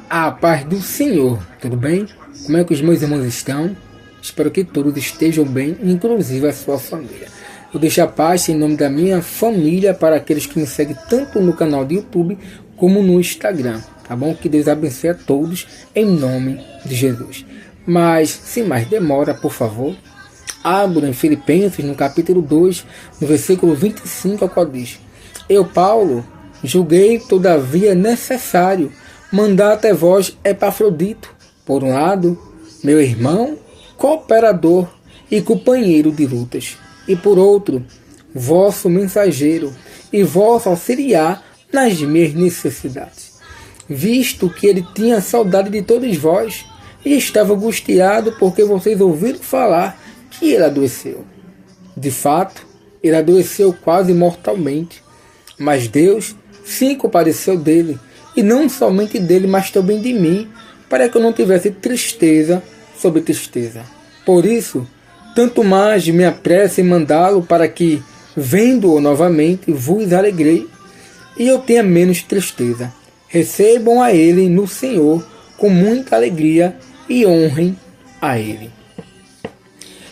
A paz do Senhor, tudo bem? Como é que os meus irmãos estão? Espero que todos estejam bem, inclusive a sua família. Eu deixo a paz em nome da minha família para aqueles que me seguem tanto no canal do YouTube como no Instagram, tá bom? Que Deus abençoe a todos em nome de Jesus. Mas, sem mais demora, por favor, abra em Filipenses, no capítulo 2, no versículo 25, ao qual diz: Eu, Paulo, julguei todavia necessário mandar até vós Epafrodito, por um lado, meu irmão, cooperador e companheiro de lutas, e por outro, vosso mensageiro e vosso auxiliar nas minhas necessidades, visto que ele tinha saudade de todos vós e estava angustiado porque vocês ouviram falar que ele adoeceu. De fato, ele adoeceu quase mortalmente, mas Deus se compadeceu dele, e não somente dele, mas também de mim, para que eu não tivesse tristeza sobre tristeza. Por isso, tanto mais me apresso em mandá-lo, para que, vendo-o novamente, vos alegrei, e eu tenha menos tristeza. Recebam a ele no Senhor com muita alegria e honrem a ele.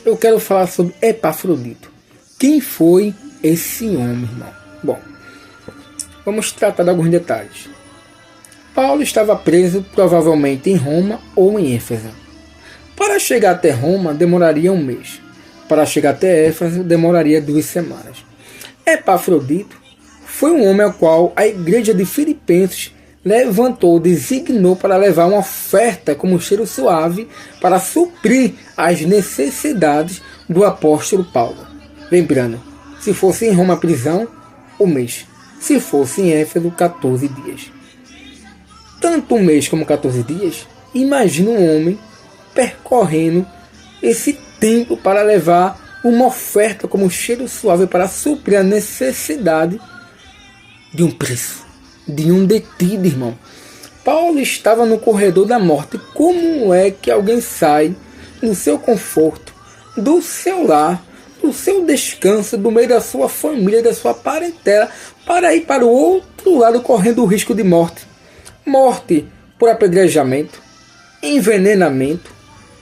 Eu quero falar sobre Epafrodito. Quem foi esse homem, irmão? Bom, vamos tratar de alguns detalhes. Paulo estava preso provavelmente em Roma ou em Éfeso. Para chegar até Roma demoraria um mês. Para chegar até Éfeso demoraria 2 semanas. Epafrodito foi um homem ao qual a igreja de Filipenses designou para levar uma oferta como cheiro suave para suprir as necessidades do apóstolo Paulo. Lembrando, se fosse em Roma prisão, um mês. Se fosse em Éfeso, 14 dias. Tanto um mês como 14 dias, imagina um homem percorrendo esse tempo para levar uma oferta como cheiro suave para suprir a necessidade de um preso, de um detido, irmão. Paulo estava no corredor da morte. Como é que alguém sai do seu conforto, do seu lar, do seu descanso, do meio da sua família, da sua parentela, para ir para o outro lado correndo o risco de morte? Morte por apedrejamento, envenenamento,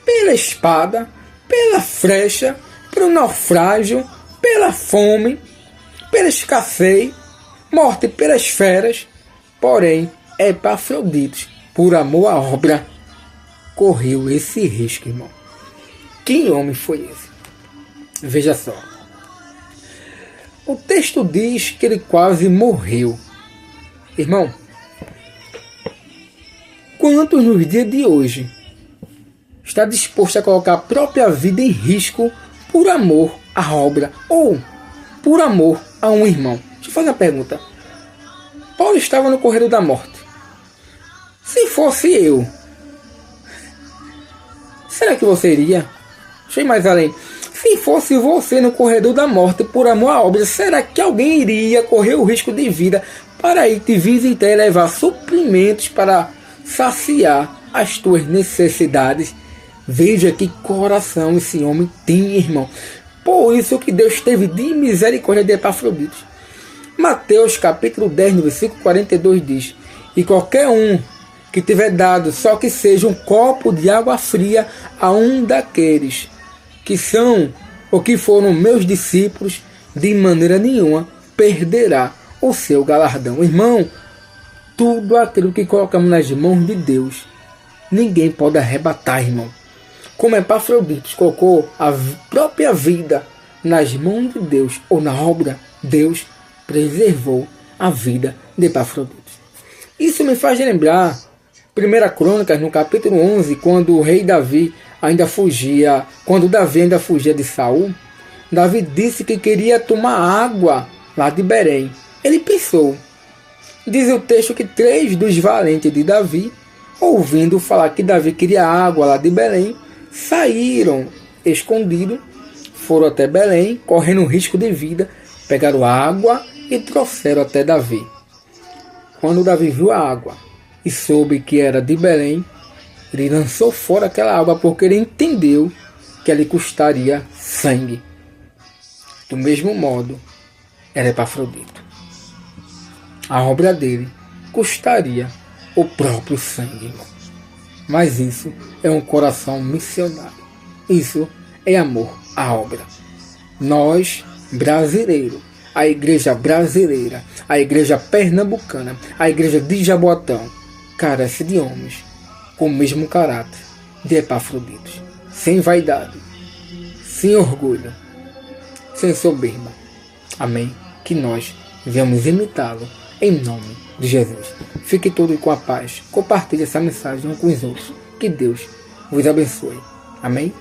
pela espada, pela flecha, pelo naufrágio, pela fome, pela escassez, morte pelas feras. Porém, Epafrodito, por amor à obra, correu esse risco, irmão. Que homem foi esse? Veja só. O texto diz que ele quase morreu. Irmão, quantos nos dias de hoje está disposto a colocar a própria vida em risco por amor à obra ou por amor a um irmão? Deixa eu fazer uma pergunta. Paulo estava no corredor da morte. Se fosse eu, será que você iria? Deixa eu ir mais além. Se fosse você no corredor da morte por amor à obra, será que alguém iria correr o risco de vida para ir te visitar e levar suprimentos para saciar as tuas necessidades? Veja que coração esse homem tem, irmão. Por isso que Deus teve de misericórdia de Epafrodito. Mateus capítulo 10, no versículo 42 diz: E qualquer um que tiver dado só que seja um copo de água fria a um daqueles que são ou que foram meus discípulos, de maneira nenhuma perderá o seu galardão. Irmão, tudo aquilo que colocamos nas mãos de Deus, ninguém pode arrebatar, irmão. Como Epafrodito colocou a própria vida nas mãos de Deus, ou na obra, Deus preservou a vida de Epafrodito. Isso me faz lembrar 1 Crônicas, no capítulo 11, quando o rei Davi ainda fugia, quando Davi ainda fugia de Saul. Davi disse que queria tomar água lá de Belém. Ele pensou. Diz o texto que 3 dos valentes de Davi, ouvindo falar que Davi queria água lá de Belém, saíram escondidos, foram até Belém, correndo risco de vida, pegaram água e trouxeram até Davi. Quando Davi viu a água e soube que era de Belém, ele lançou fora aquela água porque ele entendeu que ela custaria sangue. Do mesmo modo, era Epafrodito. A obra dele custaria o próprio sangue, irmão. Mas isso é um coração missionário. Isso é amor à obra. Nós, brasileiros, a igreja brasileira, a igreja pernambucana, a igreja de Jaboatão, carece de homens com o mesmo caráter de Epafroditos, sem vaidade, sem orgulho, sem soberba. Amém? Que nós venhamos imitá-lo em nome de Jesus. Fique todos com a paz. Compartilhe essa mensagem com os outros. Que Deus vos abençoe. Amém?